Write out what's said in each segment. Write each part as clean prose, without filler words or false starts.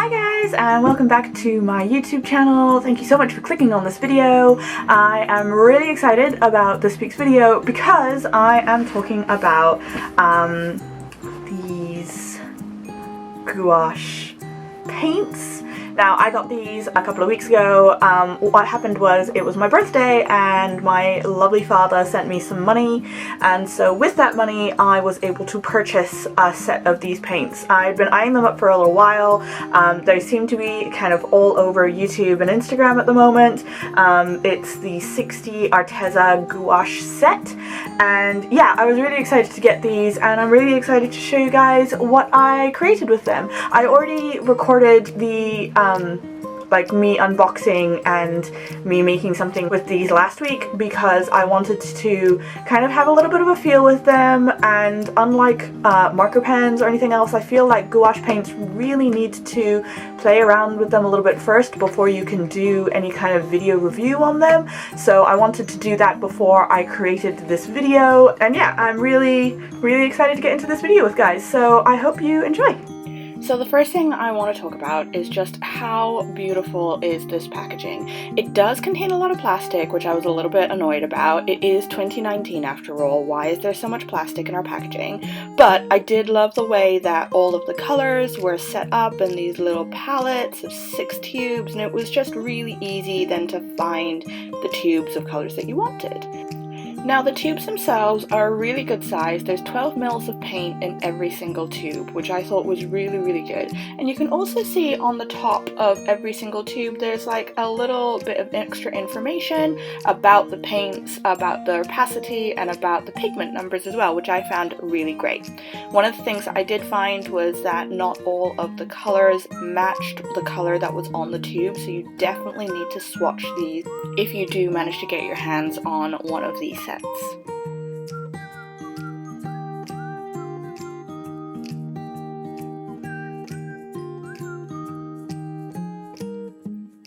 Hi guys, and welcome back to my YouTube channel. Thank you so much for clicking on this video. I am really excited about this week's video because I am talking about these gouache paints. Now, I got these a couple of weeks ago. What happened was it was my birthday and my lovely father sent me some money, and so with that money I was able to purchase a set of these paints. I've been eyeing them up for a little while. They seem to be kind of all over YouTube and Instagram at the moment. It's the 60 Arteza Gouache set, and yeah, I was really excited to get these, and I'm really excited to show you guys what I created with them. I already recorded the like me unboxing and me making something with these last week because I wanted to kind of have a little bit of a feel with them, and unlike marker pens or anything else, I feel like gouache paints really need to play around with them a little bit first before you can do any kind of video review on them. So I wanted to do that before I created this video, and yeah, I'm really excited to get into this video with guys, so I hope you enjoy. So the first thing I want to talk about is just how beautiful is this packaging. It does contain a lot of plastic, which I was a little bit annoyed about. It is 2019 after all. Why is there so much plastic in our packaging? But I did love the way that all of the colors were set up in these little palettes of 6 tubes, and it was just really easy then to find the tubes of colors that you wanted. Now, the tubes themselves are a really good size. There's 12 mils of paint in every single tube, which I thought was really good. And you can also see on the top of every single tube there's like a little bit of extra information about the paints, about the opacity, and about the pigment numbers as well, which I found really great. One of the things I did find was that not all of the colors matched the color that was on the tube, so you definitely need to swatch these if you do manage to get your hands on one of these sets.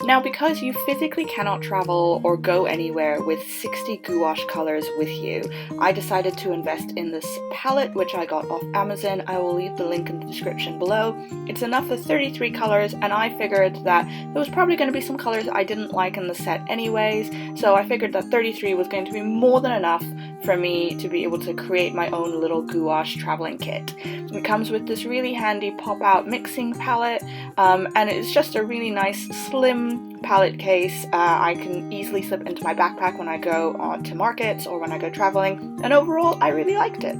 Now, because you physically cannot travel or go anywhere with 60 gouache colors with you, I decided to invest in this palette, which I got off Amazon. I will leave the link in the description below. It's enough for 33 colors, and I figured that there was probably going to be some colors I didn't like in the set anyways, so I figured that 33 was going to be more than enough for me to be able to create my own little gouache traveling kit. It comes with this really handy pop-out mixing palette, and it's just a really nice slim palette case. I can easily slip into my backpack when I go to markets or when I go traveling, and overall I really liked it.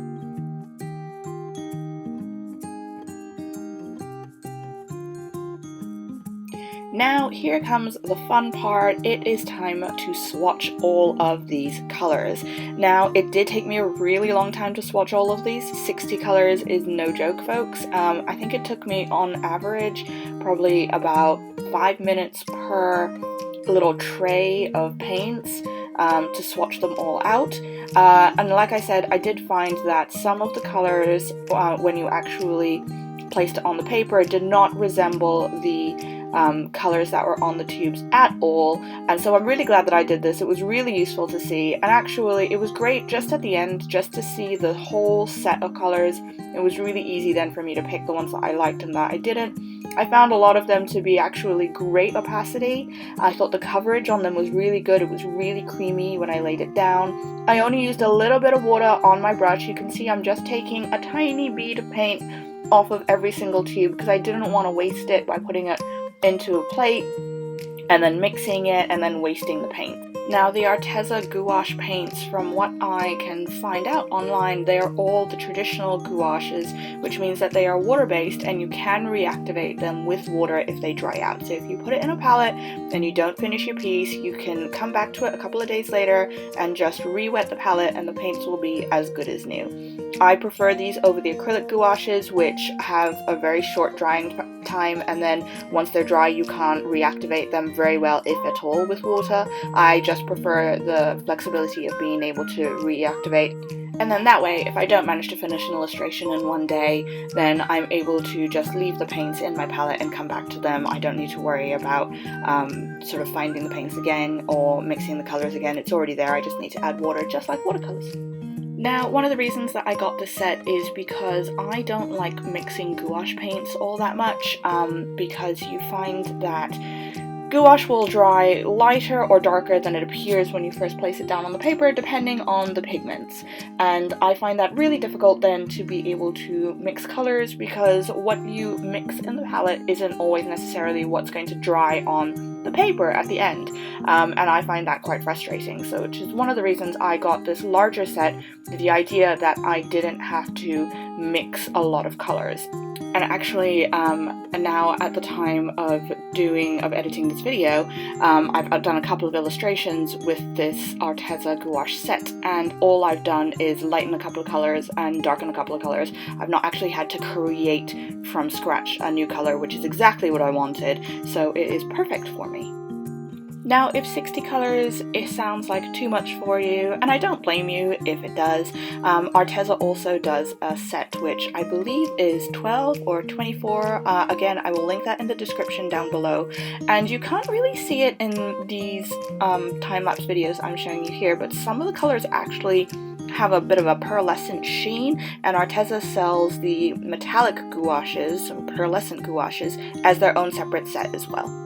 Now, here comes the fun part. It is time to swatch all of these colors. Now, it did take me a really long time to swatch all of these. 60 colors is no joke, folks. I think it took me on average probably about 5 minutes per little tray of paints to swatch them all out. And like I said, I did find that some of the colors, when you actually placed it on the paper, did not resemble the colors that were on the tubes at all, and so I'm really glad that I did this. It was really useful to see, and actually it was great just at the end just to see the whole set of colors. It was really easy then for me to pick the ones that I liked and that I didn't. I found a lot of them to be actually great opacity. I thought the coverage on them was really good. It was really creamy when I laid it down. I only used a little bit of water on my brush. You can see I'm just taking a tiny bead of paint off of every single tube because I didn't want to waste it by putting it into a plate and then mixing it and then wasting the paint. Now, the Arteza gouache paints, from what I can find out online, they are all the traditional gouaches, which means that they are water-based and you can reactivate them with water if they dry out. So if you put it in a palette and you don't finish your piece, you can come back to it a couple of days later and just re-wet the palette and the paints will be as good as new. I prefer these over the acrylic gouaches, which have a very short drying time, and then once they're dry you can't reactivate them very well, if at all, with water. I just prefer the flexibility of being able to reactivate, and then that way if I don't manage to finish an illustration in one day, then I'm able to just leave the paints in my palette and come back to them. I don't need to worry about sort of finding the paints again or mixing the colors again. It's already there. I just need to add water, just like watercolors. Now, one of the reasons that I got this set is because I don't like mixing gouache paints all that much, because you find that gouache will dry lighter or darker than it appears when you first place it down on the paper, depending on the pigments. And I find that really difficult then to be able to mix colors, because what you mix in the palette isn't always necessarily what's going to dry on the paper at the end. And I find that quite frustrating. So, which is one of the reasons I got this larger set, with the idea that I didn't have to mix a lot of colors. And actually, now at the time of editing this video, I've done a couple of illustrations with this Arteza Gouache set, and all I've done is lighten a couple of colors and darken a couple of colors. I've not actually had to create from scratch a new color, which is exactly what I wanted, so it is perfect for me. Now, if 60 colors sounds like too much for you, and I don't blame you if it does, Arteza also does a set which I believe is 12 or 24. Again, I will link that in the description down below. And you can't really see it in these time-lapse videos I'm showing you here, but some of the colors actually have a bit of a pearlescent sheen, and Arteza sells the metallic gouaches, pearlescent gouaches, as their own separate set as well.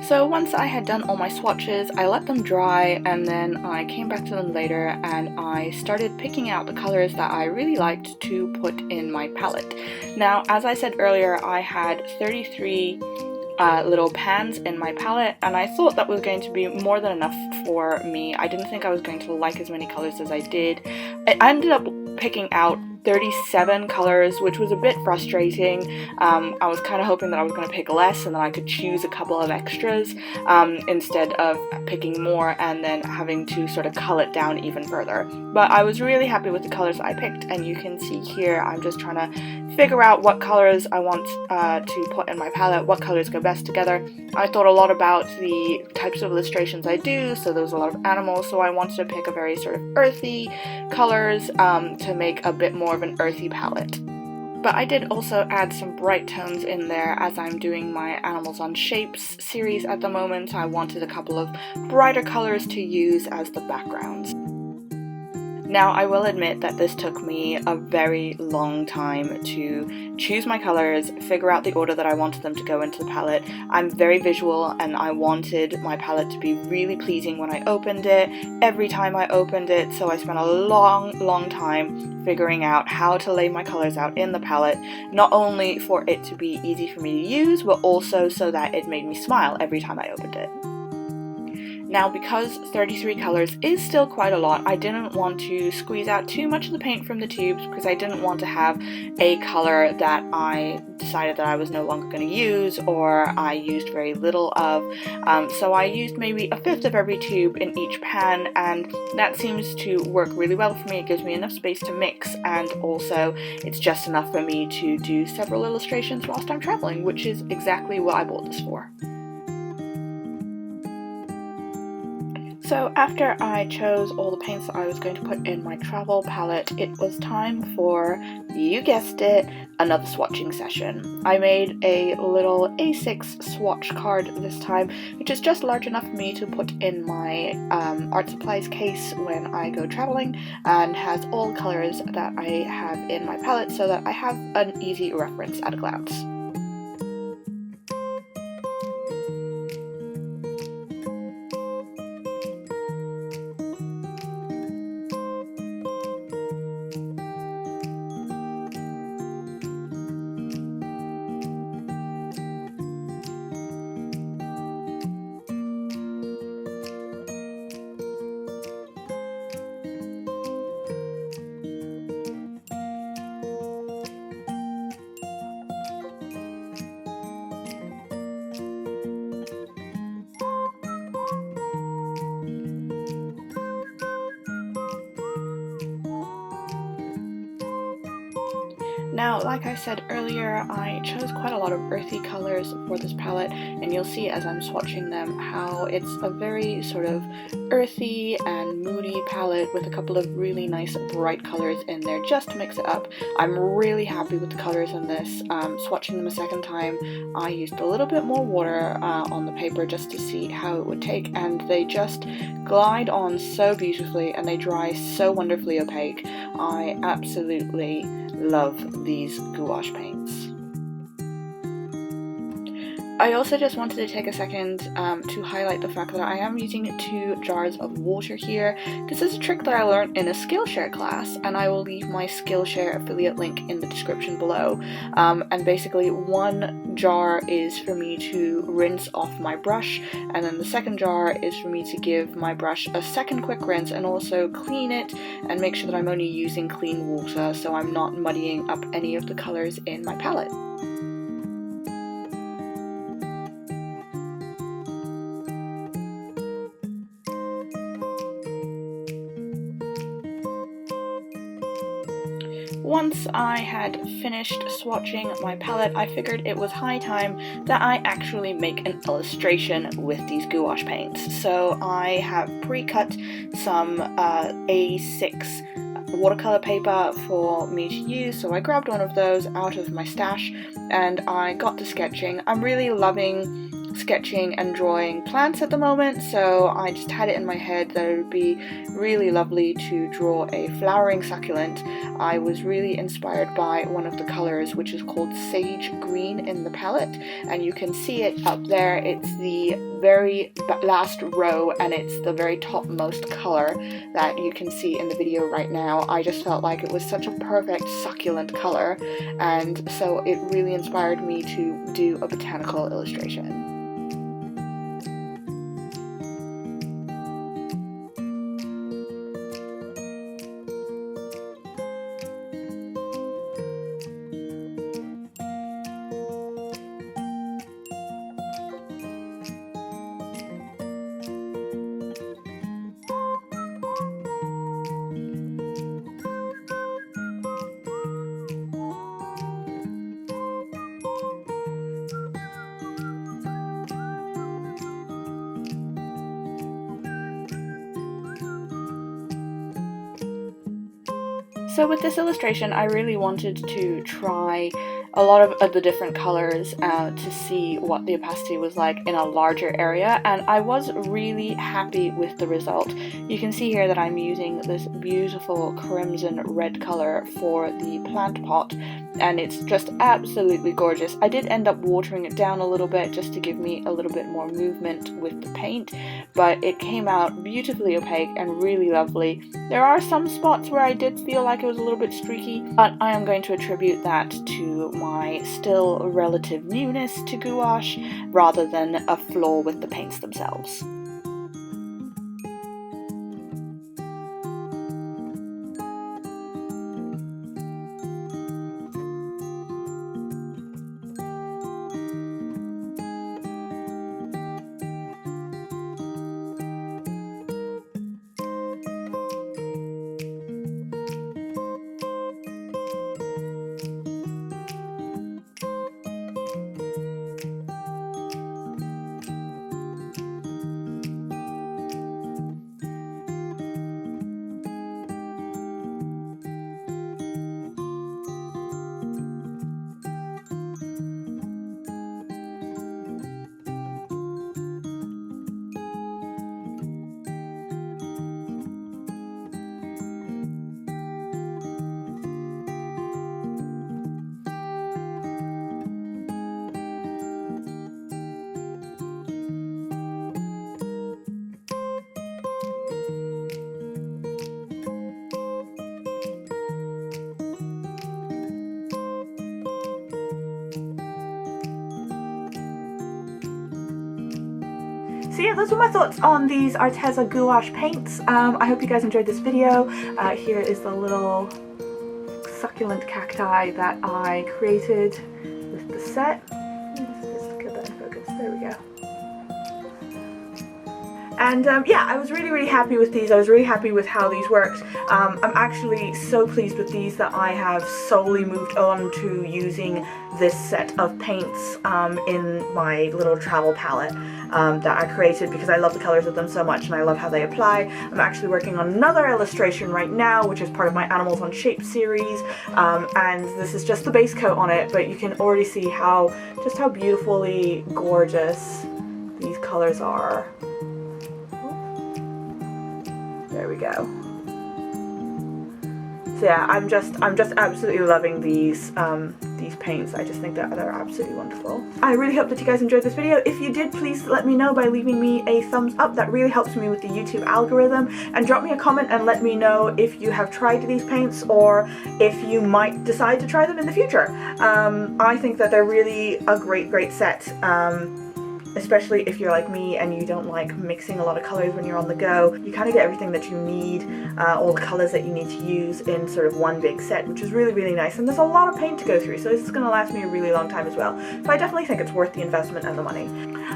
So once I had done all my swatches, I let them dry, and then I came back to them later and I started picking out the colors that I really liked to put in my palette. Now, as I said earlier, I had 33 little pans in my palette, and I thought that was going to be more than enough for me. I didn't think I was going to like as many colors as I did. I ended up picking out 37 colors, which was a bit frustrating. I was kind of hoping that I was going to pick less and then I could choose a couple of extras instead of picking more and then having to sort of cull it down even further. But I was really happy with the colors I picked, and you can see here I'm just trying to figure out what colors I want to put in my palette, what colors go best together. I thought a lot about the types of illustrations I do, so there was a lot of animals, so I wanted to pick a very sort of earthy colors to make a bit more of an earthy palette. But I did also add some bright tones in there as I'm doing my Animals on Shapes series at the moment. I wanted a couple of brighter colors to use as the backgrounds. Now, I will admit that this took me a very long time to choose my colors, figure out the order that I wanted them to go into the palette. I'm very visual, and I wanted my palette to be really pleasing when I opened it, every time I opened it, so I spent a long time figuring out how to lay my colors out in the palette, not only for it to be easy for me to use, but also so that it made me smile every time I opened it. Now, because 33 colors is still quite a lot, I didn't want to squeeze out too much of the paint from the tubes, because I didn't want to have a color that I decided that I was no longer going to use, or I used very little of. So I used maybe a fifth of every tube in each pan, and that seems to work really well for me. It gives me enough space to mix, and also it's just enough for me to do several illustrations whilst I'm traveling, which is exactly what I bought this for. So after I chose all the paints that I was going to put in my travel palette, it was time for, you guessed it, another swatching session. I made a little A6 swatch card this time, which is just large enough for me to put in my art supplies case when I go traveling, and has all the colors that I have in my palette so that I have an easy reference at a glance. Now, like I said earlier, I chose quite a lot of earthy colors for this palette, and you'll see as I'm swatching them how it's a very sort of earthy and moody palette with a couple of really nice bright colors in there just to mix it up. I'm really happy with the colors in this. Swatching them a second time, I used a little bit more water on the paper just to see how it would take, and they just glide on so beautifully and they dry so wonderfully opaque. I absolutely love these gouache paints. I also just wanted to take a second to highlight the fact that I am using 2 jars of water here. This is a trick that I learned in a Skillshare class, and I will leave my Skillshare affiliate link in the description below. And basically 1 jar is for me to rinse off my brush, and then the second jar is for me to give my brush a second quick rinse and also clean it and make sure that I'm only using clean water so I'm not muddying up any of the colors in my palette. Once I had finished swatching my palette, I figured it was high time that I actually make an illustration with these gouache paints. So I have pre-cut some A6 watercolor paper for me to use, so I grabbed one of those out of my stash and I got to sketching. I'm really loving sketching and drawing plants at the moment, so I just had it in my head that it would be really lovely to draw a flowering succulent. I was really inspired by one of the colors, which is called Sage Green in the palette, and you can see it up there. It's the very last row and it's the very topmost color that you can see in the video right now. I just felt like it was such a perfect succulent color, and so it really inspired me to do a botanical illustration. So with this illustration, I really wanted to try a lot of the different colors to see what the opacity was like in a larger area, and I was really happy with the result. You can see here that I'm using this beautiful crimson red color for the plant pot, and it's just absolutely gorgeous. I did end up watering it down a little bit just to give me a little bit more movement with the paint, but it came out beautifully opaque and really lovely. There are some spots where I did feel like it was a little bit streaky, but I am going to attribute that to my still relative newness to gouache rather than a flaw with the paints themselves. So yeah, those were my thoughts on these Arteza Gouache paints. I hope you guys enjoyed this video. Here is the little succulent cacti that I created with the set. Let's get that in focus. There we go. And yeah, I was really happy with these. I was really happy with how these worked. I'm actually so pleased with these that I have solely moved on to using this set of paints in my little travel palette that I created, because I love the colors of them so much and I love how they apply. I'm actually working on another illustration right now, which is part of my Animals on Shape series, and this is just the base coat on it, but you can already see just how beautifully gorgeous these colors are. There we go. So yeah, I'm just absolutely loving these paints. I just think that they're absolutely wonderful. I really hope that you guys enjoyed this video. If you did, please let me know by leaving me a thumbs up. That really helps me with the YouTube algorithm. And drop me a comment and let me know if you have tried these paints or if you might decide to try them in the future. I think that they're really a great set. Especially if you're like me and you don't like mixing a lot of colors when you're on the go. You kind of get everything that you need, all the colors that you need to use in sort of one big set, which is really nice. And there's a lot of paint to go through, so this is going to last me a really long time as well. So I definitely think it's worth the investment and the money.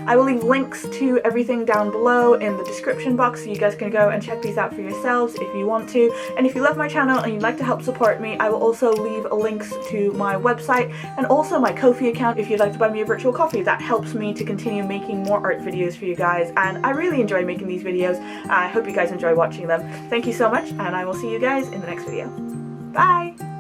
I will leave links to everything down below in the description box, so you guys can go and check these out for yourselves if you want to. And if you love my channel and you'd like to help support me, I will also leave links to my website and also my Ko-fi account if you'd like to buy me a virtual coffee. That helps me to continue making more art videos for you guys, and I really enjoy making these videos. I hope you guys enjoy watching them. Thank you so much, and I will see you guys in the next video. Bye!